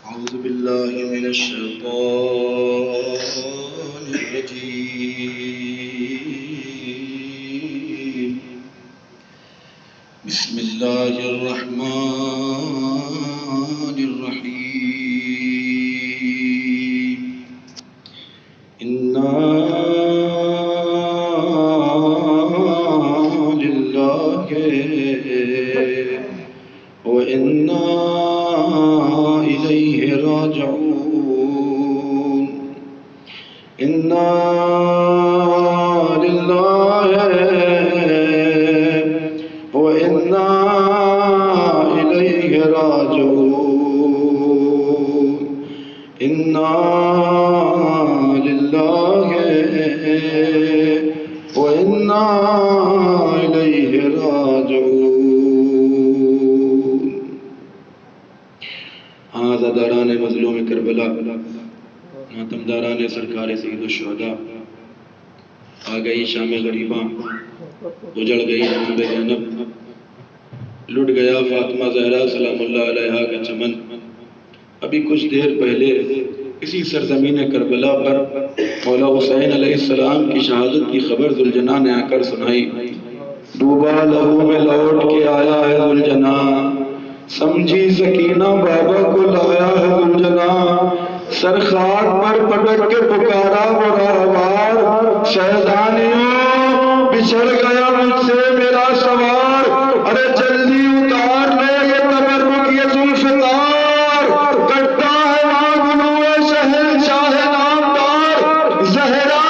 أعوذ بالله من الشيطان الرجيم بسم الله الرحمن الرحيم إنا لله وإنا إليه راجعون إنا لله وإنا إليه راجعون إنا لله وإنا إليه راجعون آزاداران مظلوم کربلا، ماتمداران سرکار سید الشہداء، آ گئی شام غریباں، اجڑ گئی جناب زینب، لٹ گیا فاطمہ زہرا سلام اللہ علیہا کا چمن۔ ابھی کچھ دیر پہلے اسی سرزمین کربلا پر مولا حسین علیہ السلام کی شہادت کی خبر ذوالجناح نے آ کر سنائی۔ ڈوبا لہو میں لوٹ کے آیا ہے ذوالجناح، سمجھی سکینہ بابا کو لایا ہے ذوالجناح، سر خاک پر پٹک کے پکارا وہ راہوار، شہدانیوں بچھڑ گیا مجھ سے میرا سوار، ارے جلدی اتار لے یہ تبرک یہ ذوالفقار، کٹتا ہے وہاں گلوے شہنشاہ نامدار، زہرا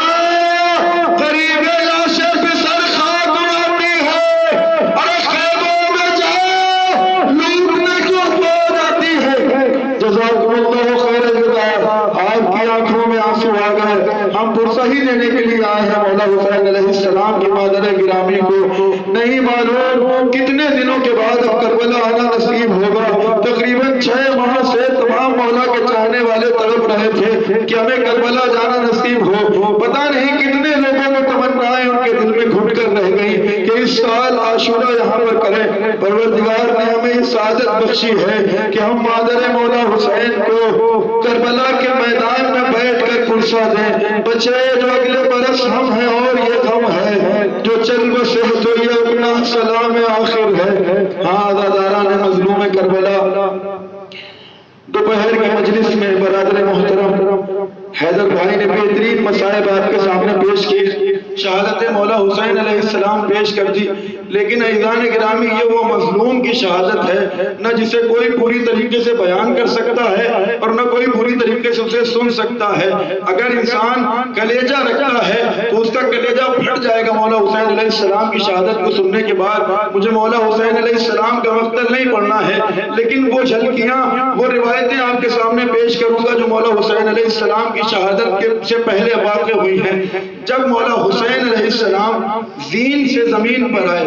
قریب لاشے پہ سر خاک اڑاتی ہے، ارے خیموں میں جا لوٹنے کو ہو جاتی ہے۔ جزاکم اللہ خیر الجزا۔ آپ کی آنکھوں میں آنسو آ گئے، ہم پرسہی دینے کے لیے آئے ہیں مولا حسین علیہ السلام کی مادر گرامی کو۔ نہیں معلوم کتنے دنوں کے بعد اب کربلا آنا نصیب ہوگا۔ تقریباً 6 ماہ سے تمام مولا کے چاہنے والے تڑپ رہے تھے کہ ہمیں کربلا جانا نصیب ہو۔ پتہ نہیں کتنے لوگوں کو تمنائیں ان کے دل میں گھٹ کر رہ گئی کہ اس سال عاشورہ یہاں پر کریں۔ پروردگار نے ہمیں یہ سعادت بخشی ہے کہ ہم مادر مولا حسین کو کربلا کے میدان میں بیٹھ کر پرسا دیں۔ بچے جو اگلے برس ہم ہیں اور یہ غم ہے، جو چل بسے تو یہ اپنا سلام آخر ہے۔ ہاں آزاداران مظلوم کربلا، دوپہر کے مجلس میں برادر محترم حیدر بھائی نے بہترین مصائب آپ کے سامنے پیش کی، شہادت مولا حسین علیہ السلام پیش کر دی، لیکن عزیزان گرامی یہ وہ مظلوم کی شہادت ہے نہ جسے کوئی پوری طریقے سے بیان کر سکتا ہے اور نہ کوئی پوری طریقے سے اسے سن سکتا ہے۔ اگر انسان کلیجہ رکھتا ہے تو اس کا کلیجہ پھٹ جائے گا مولا حسین علیہ السلام کی شہادت کو سننے کے بعد۔ مجھے مولا حسین علیہ السلام کا مقتل نہیں پڑھنا ہے، لیکن وہ جھلکیاں وہ روایتیں آپ کے سامنے پیش کروں گا جو مولا حسین علیہ السلام کی شہادت سے پہلے واقع ہوئی ہیں۔ جب مولا حسین علیہ السلام زین سے زمین پر آئے،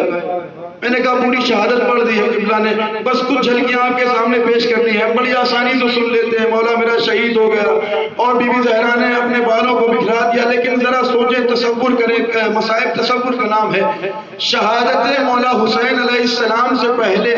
میں نے کہا پوری شہادت پڑھ دی ہے قبلہ نے، بس کچھ جھلکیاں آپ کے سامنے پیش کرنی ہے، بڑی آسانی سے سن لیتے ہیں۔ مولا میرا شہید ہو گیا اور بی بی زہرا نے اپنے بالوں کو بکھرا دیا، لیکن ذرا سوچیں، تصور کریں، مصائب تصور کا نام ہے۔ شہادت مولا حسین علیہ السلام سے پہلے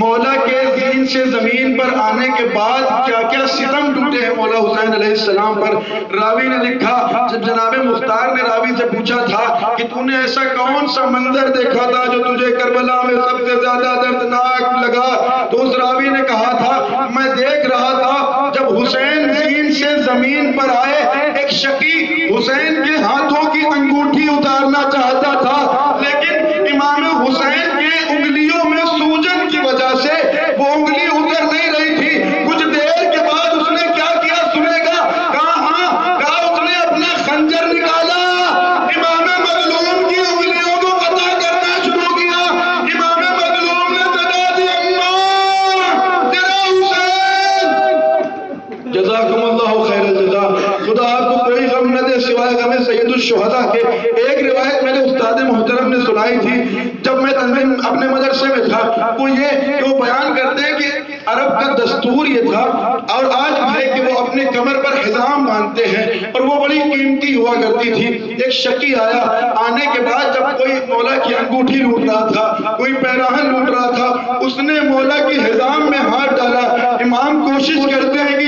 مولا کے زین سے زمین پر آنے کے بعد کیا کیا ستم ٹوٹے ہیں مولا حسین علیہ السلام پر۔ راوی نے لکھا، جب جناب مختار نے راوی سے پوچھا تھا کہ تو نے ایسا کون سا منظر دیکھا تھا جو تجھے کربلا میں سب سے زیادہ دردناک لگا، تو اس راوی نے کہا تھا میں دیکھ رہا تھا جب حسین زین سے زمین پر آئے، ایک شقی حسین کے ہاتھوں کی انگوٹھی اتارنا چاہتا تھا، لیکن امام حسین کے انگلیوں میں سوجن کی وجہ سے وہ انگلی اتر نہیں رہی تھی۔ کچھ دیر کے بعد اس نے کیا کیا سنے گا؟ کہا اس نے اپنا خنجر نکالا، امام مظلوم کی انگلیوں کو قطع کرنا شروع کیا۔ امام مظلوم نے صدا دی اماں تیرا حسین۔ جزاکم اللہ خیر الجزا۔ خدا آپ کو کوئی غم نہ دے سوائے غم سید الشہداء کے۔ ایک روایت میں نے استاد محترم نے سنائی تھی جب میں تنظیم اپنے مدرسے میں تھا، وہ یہ کہ وہ بیان کرتے ہیں کہ عرب کا دستور یہ تھا اور آج بھی ہے کہ وہ اپنے کمر پر حزام باندھتے ہیں اور وہ بڑی قیمتی ہوا کرتی تھی۔ ایک شکی آیا، آنے کے بعد جب کوئی مولا کی انگوٹھی لوٹ رہا تھا، کوئی پیراہن لوٹ رہا تھا، اس نے مولا کی حزام میں ہاتھ ڈالا۔ امام کوشش کرتے ہیں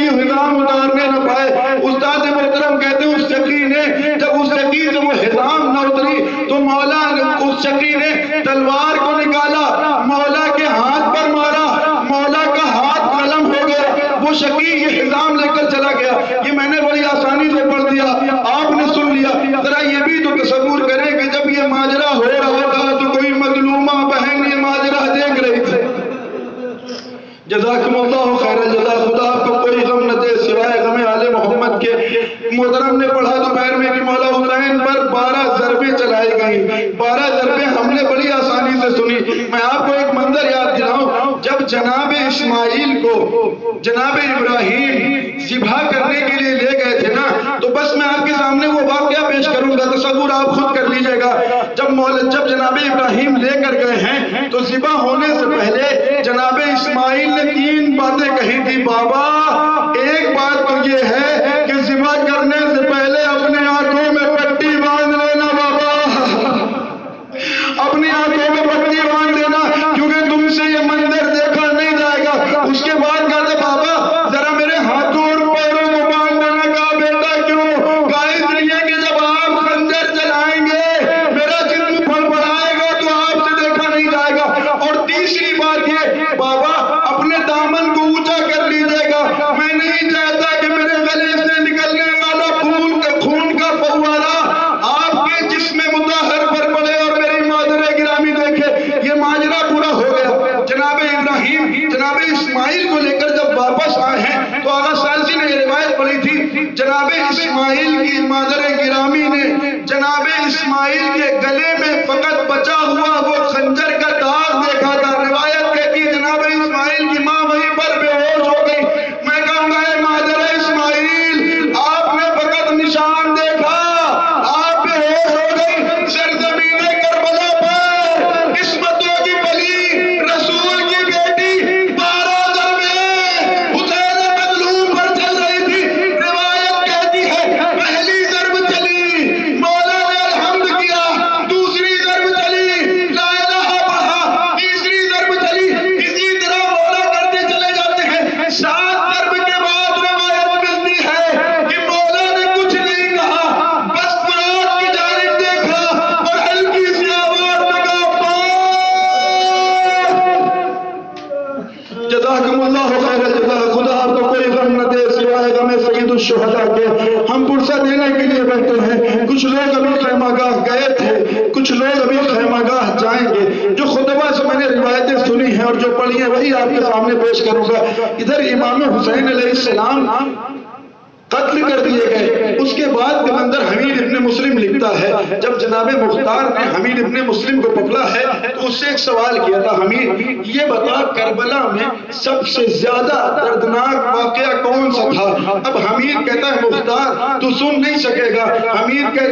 جزاکم اللہ خیر الجزا، خدا آپ کو کوئی غم نہ دے سوائے غم آل محمد کے۔ محترم نے پڑھا دوپہر میں کہ مولا حسین پر 12 ضربیں چلائی گئیں، 12 ضربیں ہم نے بڑی آسانی سے سنی۔ میں آپ کو ایک منظر یاد دلاؤں، جب جناب اسماعیل کو جناب ابراہیم ذبح کرنے کے لیے لے گئے تھے نا، تو بس میں آپ کے سامنے وہ واقعہ پیش کروں گا، تصور آپ خود کر لیجئے گا۔ جب جناب ابراہیم لے کر گئے ہیں تو ذبح ہونے سے پہلے جناب اسماعیل نے 3 باتیں کہی تھی۔ بابا ایک بات تو یہ ہے کہ ذبح کرنے سے پہلے اپنے آنکھوں میں پٹی باندھ لینا، بابا اپنی آنکھوں میں پٹی باندھ لینا، کیونکہ تم سے یہ منظر دیکھا نہیں جائے گا۔ اس کے بعد کہتے بابا ذرا میرے ہاتھوں اور پیروں کو باندھ دینا۔ کہا بیٹا کیوں؟ کہا اس لیے کہ جب آپ خنجر چلائیں گے میرا جسم پھڑپڑائے گا تو آپ سے دیکھا نہیں جائے گا۔ اور تیسری بات یہ بابا اپنے دامن کو اونچا کر لیجیے گا، میں نہیں چاہتا کہ میرے گلے سے نکلنے والا خون کا فوارہ آپ کے جسم مطہر پر پڑے اور میری مادر گرامی دیکھے۔ یہ ماجرا پورا ہو گیا۔ جناب ابراہیم جناب اسماعیل کو لے کر جب واپس آئے ہیں تو آغا ثالثی نے یہ روایت پڑھی تھی، جناب اسماعیل کی مادر گرامی نے جناب اسماعیل کے گلے میں فقط بچا ہوا وہ خنجر کا داغ دیکھا تھا۔ روایت کہتی ہے جناب اسماعیل کی ماں وہیں پر بے ہوش ہو گئی۔ میں کہوں گا اے مادر اسماعیل، آپ نے فقط نشان دیکھا، آپ بے ہوش ہو گئی۔ سرزمین کربلا پر قسمتوں کی بلی رسول کی بیٹی 12 ضربیں حسین مظلوم پر چل رہی تھی۔ روایت کہتی ہے پہلی ضرب چلی، مولا نے الحمد کیا، دوسری ضرب چلی، لا الہ پڑھا، تیسری ضرب چلی، اسی طرح مولا کرتے چلے جاتے ہیں۔ 7 ضرب کے بعد روایت ملتی ہے کہ مولا نے کچھ نہیں کہا، بس قرآن کی جانب دیکھا اور ہلکی سی آواز میں کہا جزاکم اللہ خیر الجزا، خدا آپ کو کوئی غم نہ دے سوائے غم سید الشہداء کے۔ ہم پرسہ دینے کے لیے بیٹھے ہیں، کچھ لوگ ابھی خیمہ گاہ گئے تھے، کچھ لوگ ابھی خیمہ گاہ جائیں گے۔ جو خطبہ سے میں نے روایتیں سنی ہیں اور جو پڑھی ہیں وہی آپ کے سامنے پیش کروں گا۔ ادھر امام حسین علیہ السلام قتل کر دیے گئے، اس کے بعد کے منظر حمید ابن مسلم لکھتا ہے، جب جناب مختار نے حمید ابن مسلم کو پکڑا ہے تو اس سے ایک سوال کیا تھا، حمید یہ بتا کربلا میں سب سے زیادہ دردناک واقعہ کون سا تھا؟ اب حمید کہتا ہے مختار تو سن نہیں سکے گا۔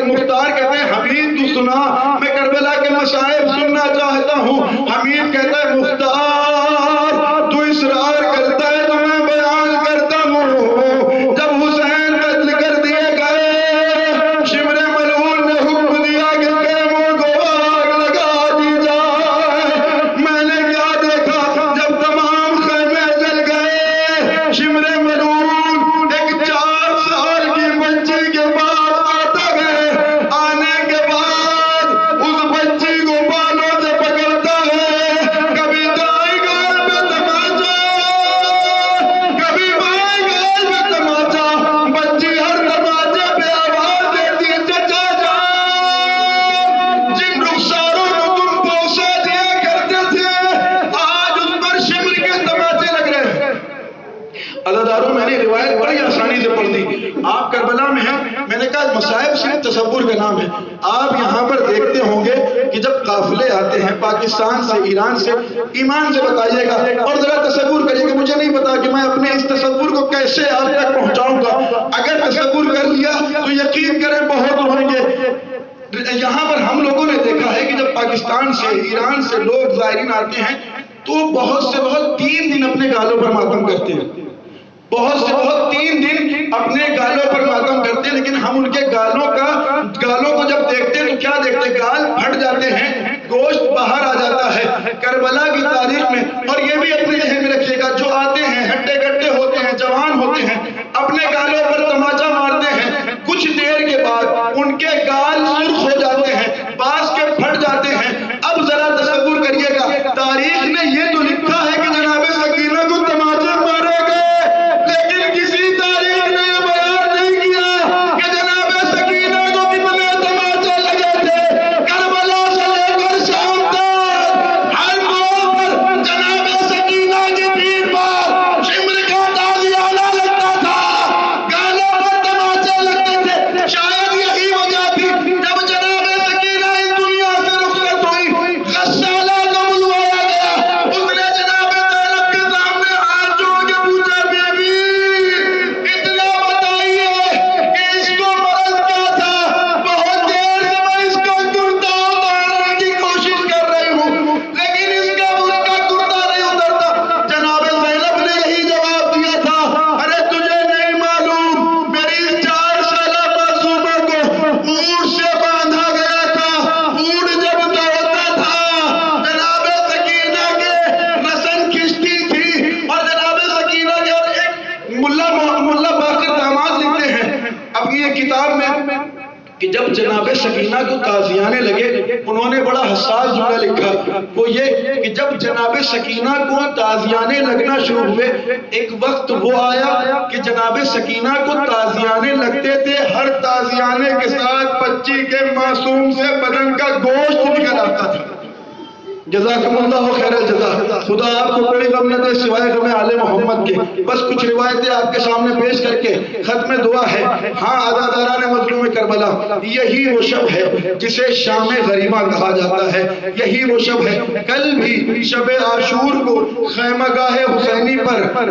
مختار کہتے ہیں حمید تو سنا، میں کربلا کے مصائب سننا چاہتا ہوں۔ حمید کہتا ہے مختار تو اصرار کرتا ہے تو میں بیان کرتا ہوں۔ جب حسین قتل کر دیے گئے، شمر ملعون نے حکم دیا کہ خیموں کو آگ لگا دی جائے۔ میں نے کیا دیکھا جب تمام خیمے جل گئے، شمر ملعون ایک 4 سال کی بچی کے پاس آتا ہے، آنے کے بعد اس بچی کو بالوں سے پکڑتا ہے، کبھی دائیں گال پہ تماچا، کبھی بائیں گال پہ تماچا، بچی ہر تماچے پہ آواز دیتی ہے چچا جان، جن رخساروں کو تم بوسہ دیا کرتے تھے آج اس پر شمر کے تماچے لگ رہے ہیں۔ عزاداروں میں نے روایت بڑی آسانی سے پڑھ دی، آپ کربلا میں ہیں، میں نے کہا مصائب صرف تصور کا نام ہے۔ آپ یہاں پر دیکھتے ہوں گے کہ جب قافلے آتے ہیں پاکستان سے ایران سے، ایمان سے بتائیے گا اور ذرا تصور کریے گا، مجھے نہیں پتا کہ میں اپنے اس تصور کو کیسے آپ تک پہنچاؤں گا، اگر تصور کر لیا تو یقین کریں بہت ہوں گے۔ یہاں پر ہم لوگوں نے دیکھا ہے کہ جب پاکستان سے ایران سے لوگ زائرین آتے ہیں تو بہت سے بہت 3 دن اپنے گالوں پر ماتم کرتے ہیں، بہت سے بہت 3 دن اپنے گالوں پر ماتم کرتے ہیں، لیکن ہم ان کے گالوں کو جب دیکھتے ہیں تو کیا دیکھتے ہیں؟ گال پھٹ جاتے ہیں، گوشت باہر آ جاتا ہے۔ کربلا کی تاریخ میں، اور یہ بھی اپنے ذہن میں رکھیے گا، جو آتے ہیں ہڈے گڈے ہوتے ہیں، جوان ہوتے ہیں، اپنے گالوں پر تماچا مارتے ہیں، کچھ دیر کے بعد ان کے گال سرخ ہو جاتے ہیں، بعض کے پھٹ جاتے ہیں۔ اب ذرا تصور کریے گا، تاریخ نے یہ تو لکھا ہے کہ جناب سکینہ کو تماچے مارے گئے، لیکن کسی تاریخ نے یہ بیان نہیں کیا کہ جناب سکینہ کو کتنے تماچے لگے تھے۔ کربلا سے لے کر شام تک ہر موڑ پر جناب سکینہ جب جناب سکینہ کو تازیانے لگے، انہوں نے بڑا حساس جملہ لکھا، وہ یہ کہ جب جناب سکینہ کو تازیانے لگنا شروع ہوئے، ایک وقت وہ آیا کہ جناب سکینہ کو تازیانے لگتے تھے، ہر تازیانے کے ساتھ بچی کے معصوم سے بدن کا گوشت نکل آتا تھا۔ جزاکم اللہ خیر الجزا، خدا آپ کو کوئی غم نہ دے سوائے غم آل محمد کے۔ بس کچھ روایتیں آپ کے سامنے پیش کر کے ختم دعا ہے۔ ہاں، عزاداران مظلوم کربلا، یہی وہ شب ہے جسے شام غریبہ کہا جاتا ہے، یہی وہ شب ہے۔ کل بھی شب عاشور کو خیمہ گاہ حسینی پر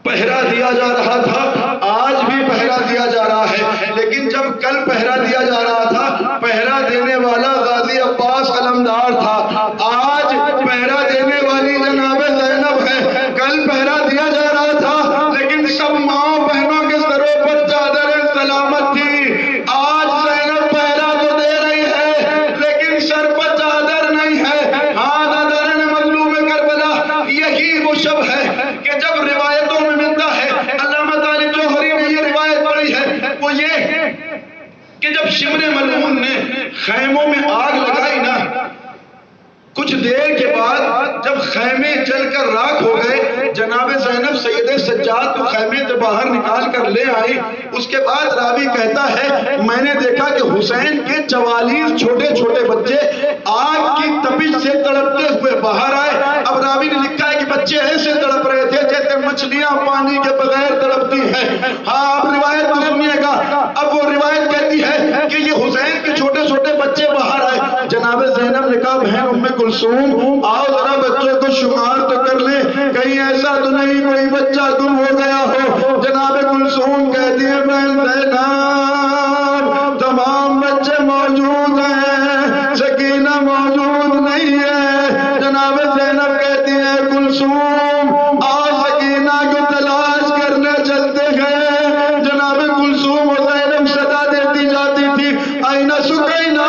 پہرا دیا جا رہا تھا، آج بھی پہرا دیا جا رہا ہے، لیکن جب کل پہرا دیا جا رہا تھا، پہرا دینے والا غازی عباس علمدار تھا، آج پہرا دینے والی جناب زینب ہے۔ کل پہرا دیا جا رہا تھا، لیکن سب ماں بہنوں کے سروں پر چادر سلامت تھی، آج زینب پہرا تو دے رہی ہے، لیکن سر پر چادر نہیں ہے۔ ہاں داداران مظلوم کربلا، یہی وہ شب ہے کہ جب روایتوں میں ملتا ہے، علامہ طالب جوہری نے یہ روایت پڑھی ہے، وہ یہ کہ جب شمر ملعون نے خیموں میں آگ لگائی نا، کچھ دیر کے بعد جب خیمے جل کر راکھ ہو گئے، جناب زینب سید سجاد کو خیمے سے باہر نکال کر لے آئی۔ اس کے بعد راوی کہتا ہے میں نے دیکھا کہ حسین کے 44 چھوٹے چھوٹے بچے آگ کی تپش سے تڑپتے ہوئے باہر آئے۔ اب راوی نے لکھا ہے کہ بچے ایسے تڑپ رہے تھے جیسے مچھلیاں پانی کے بغیر تڑپتی ہیں۔ ہاں، اب روایت کو سنیے گا۔ اب وہ روایت کہتی ہے کہ یہ حسین کے چھوٹے چھوٹے بچے باہر آئے۔ جناب زینب نے کہا بہن ام کلثوم، آؤ ذرا بچوں کو شمار تو کر لیں، کہیں ایسا تو نہیں کوئی بچہ گم ہو گیا ہو۔ جناب کلثوم کہتی ہے بہن زینب، تمام بچے موجود ہیں، سکینہ موجود نہیں ہے۔ جناب زینب کہتی ہے کلثوم آؤ سکینہ کو تلاش کرنے چلتے گئے۔ جناب کلثوم اور زینب صدا دیتی جاتی تھی آئینہ سکینہ،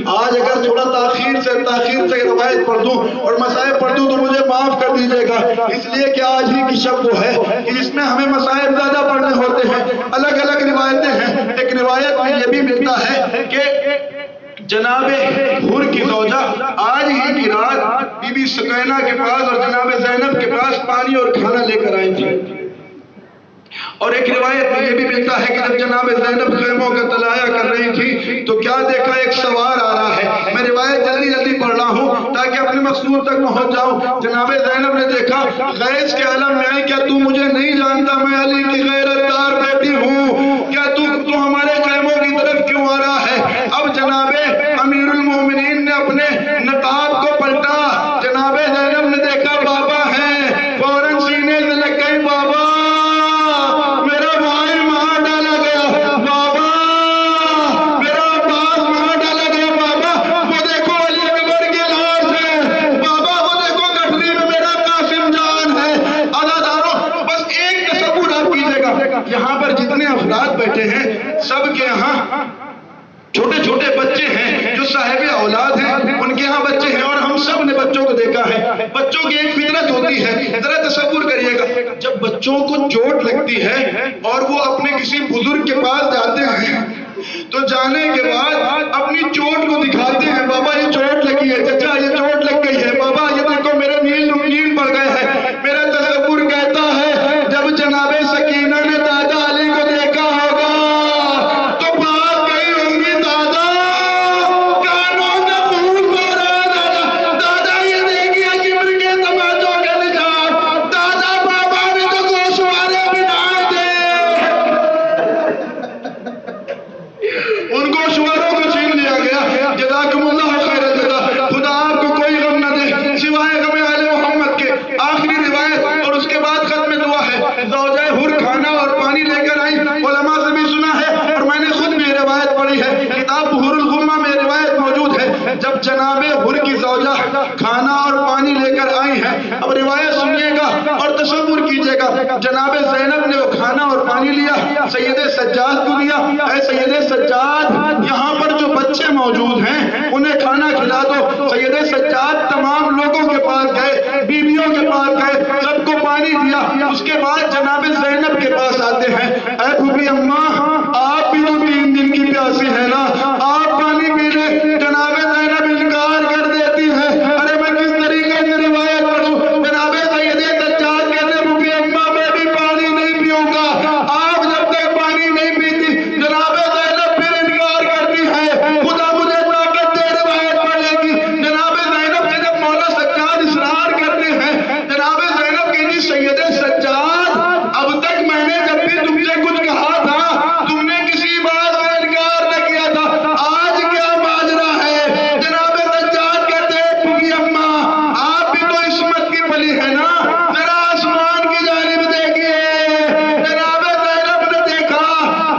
آج اگر تھوڑا تاخیر سے روایت پڑھ دوں اور مسائب پڑھ دوں تو مجھے معاف کر دیجئے گا، اس لیے کہ آج ہی کی شب وہ ہے کہ جس میں ہمیں مسائب زیادہ پڑھنے ہوتے ہیں، الگ الگ روایتیں ہیں۔ ایک روایت میں یہ بھی ملتا ہے کہ جناب حر کی زوجہ آج ہی کی رات بی بی سکینہ کے پاس اور جناب زینب کے پاس پانی اور کھانا لے کر آئی تھی۔ اور ایک روایت میں یہ بھی ملتا ہے کہ جب جناب زینب خیموں کا تلایا کر رہی تھی تو کیا دیکھا ایک سوار آ رہا ہے۔ میں روایت جلدی جلدی پڑھ رہا ہوں تاکہ اپنے مقصود تک پہنچ جاؤں۔ جناب زینب نے دیکھا غیظ کے عالم میں آئی، کیا تو مجھے نہیں جانتا میں علی کی غیرت دار بیٹی ہوں، کیا تو ہمارے خیموں کی طرف کیوں آ رہا ہے؟ اب جناب امیر المومنین نے اپنے نقاب کو پلٹا، جناب زینب نے دیکھا بابا ہیں، فوراً سینے سے لگ گئی بابا یہاں پر جتنے افراد بیٹھے ہیں سب کے یہاں چھوٹے چھوٹے بچے ہیں جو صاحب اولاد ہیں، ان کے یہاں بچے ہیں اور ہم سب نے بچوں کو دیکھا ہے، بچوں کی ایک فطرت ہوتی ہے، ذرا تصور کریے گا جب بچوں کو چوٹ لگتی ہے اور وہ اپنے کسی بزرگ کے پاس جاتے ہیں تو جانے کے بعد اپنی چوٹ کو دکھاتے ہیں، بابا یہ چوٹ لگی ہے، چچا یہ چوٹ لگ گئی ہے، بابا یہ دیکھو میرے نیل پڑ گئے ہیں۔ میرا تصور کہتا ہے جب جناب سکینہ نے دادا علی کو دیکھا ہوگا تو بات گئی ہوگی، دادا کانوں میں خون بہ رہا ہے، دادا یہ دیکھیے کبر کے تماچوں کے نشان، دادا بابا نے تو گوشوارے بنائے تھے، ان گوشواروں کو چھین لیا گیا۔ جزاکم اللہ خیر الجزا، خدا آپ کو کوئی غم نہ دے سوائے غم آل محمد کے۔ آخری روایت اور اس کے بعد ختم دعا ہے، زوجہ حر کھانا اور پانی لے کر آئی، علماء سے بھی سنا ہے اور میں نے خود بھی روایت پڑھی ہے، کتاب حر الغمہ میں روایت موجود ہے۔ جب جناب حر کی زوجہ کھانا اور پانی لے کر آئی ہیں، اب روایت سنیے گا اور تصور کیجئے گا، جناب زینب نے وہ کھانا اور پانی لیا، سید سجاد کو دیا، اے سید سجاد یہاں پر جو بچے موجود ہیں انہیں کھانا کھلا دو۔ سید سجاد تمام لوگوں کے پاس گئے، بیویوں کے پاس گئے، سب کو پانی دیا، اس کے بعد جناب زینب کے پاس آتے ہیں، اے پھوپھی اماں آپ بھی تو 3 دن کی پیاسی ہے نا، آپ پانی پی لیں۔ جناب زینب انکار کر دیتی ہے، ارے میں کس طریقے سے روایت پڑھوں؟ جناب سید سجاد کہتے ہیں پھوپھی اماں میں بھی پانی نہیں پیوں گا، آپ جب تک پانی نہیں پیتی۔ جناب زینب پھر انکار کرتی ہے، خدا مجھے طاقت دے روایت پڑھنے کی۔ جناب زینب سے جب مولا سجاد اصرار کرتے ہیں، جناب زینب کہتی سید سجاد اب تک میں نے جب بھی تم سے کچھ کہا تھا تم نے کسی بات کا انکار نہ کیا تھا، آج کیا ماجرا ہے؟ جناب سجاد کہتے ہیں پھوپھی اماں آپ بھی تو عصمت کی پلی ہے نا، ذرا آسمان کی جانب دیکھیے۔ جناب زینب نے دیکھا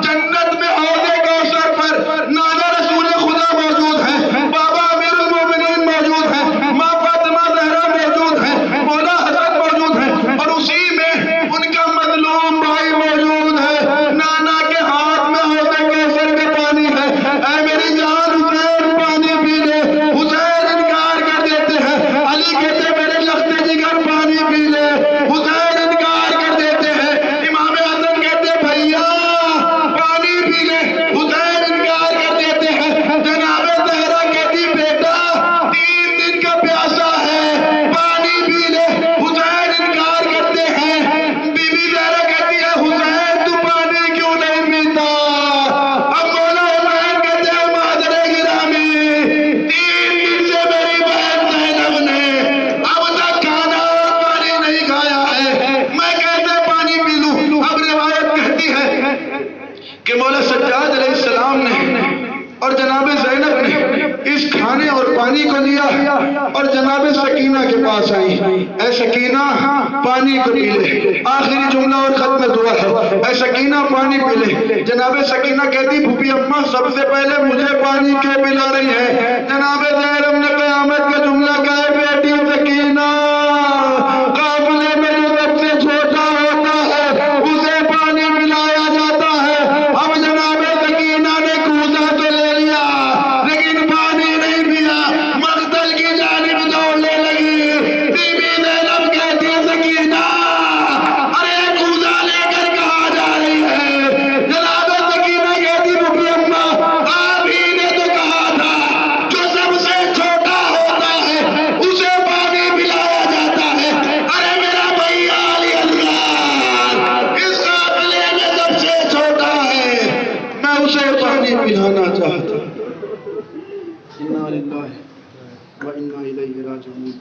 جنت میں حوض کوثر پر نانا رسول خدا موجود ہے، بابا امیر المومنین موجود ہے، ماں فاطمہ زہرا موجود ہے، مولا حسن موجود ہے، اور اسی میں ان کا مظلوم بھائی موجود ہے، نانا کے ہاتھ میں حوض کوثر کا پانی ہے، اے میری جان حسین پانی پی لے۔ حسین انکار کر دیتے ہیں، علی کہتے ہیں میرے لخت جگر پانی پی لے، حسین انکار کر دیتے ہیں، امام حسن کہتے ہیں بھیا پانی پی لے، حسین انکار کر دیتے ہیں۔ جناب زہرا کہتی بیٹا 3 دن کا پیاسا ہے پانی پی لے، حسین انکار کرتے ہیں۔ بی بی زہرا کہتی ہے حسین تو پانی کیوں نہیں پیتا؟ اب مولا حسین کہتے ہیں مادر گرامی 3 دن سے میری بہن زینب نے اب تک کھانا اور پانی نہیں کھایا ہے، میں کیسے پانی پی لوں؟ اب روایت کہتی ہے کہ مولا سجاد علیہ السلام نے اور جناب زینب نے اس کھانے اور پانی کو لیا اور جناب سکینہ کے پاس آئی، اے سکینہ پانی کو پی لے۔ آخری جملہ اور ختم دعا ہے، اے سکینہ پانی پی لے۔ جناب سکینہ کہتی پھوپھی اماں سب سے پہلے مجھے پانی کیوں پلا رہی ہے؟ جناب زینب نے قیامت کا جملہ کہا ہے بیٹی سکینہ قافلے میں جو سب سے چھوٹا ہوتا ہے اسے پانی پلایا جاتا ہے۔ اب جناب سکینہ نے کوزہ تو لے لیا لیکن پانی نہیں پیا، مقتل کی جانب دوڑنے لگی۔ بی بی زینب کہتی ہے سکینہ ارے کوزہ لے کر کہاں جا رہی ہے؟ جناب سکینہ کہتی پھوپھی اماں آپ ہی نے تو کہا تھا جو سب سے چھوٹا ہوتا ہے اسے پانی پلایا جاتا ہے۔ ارے میرا بھیا علی اللہ اس قافلے میں سب سے چھوٹا ہے، میں اسے پانی پلانا چاہتا ہوں۔ انا للہ و انا الیہ راجعون۔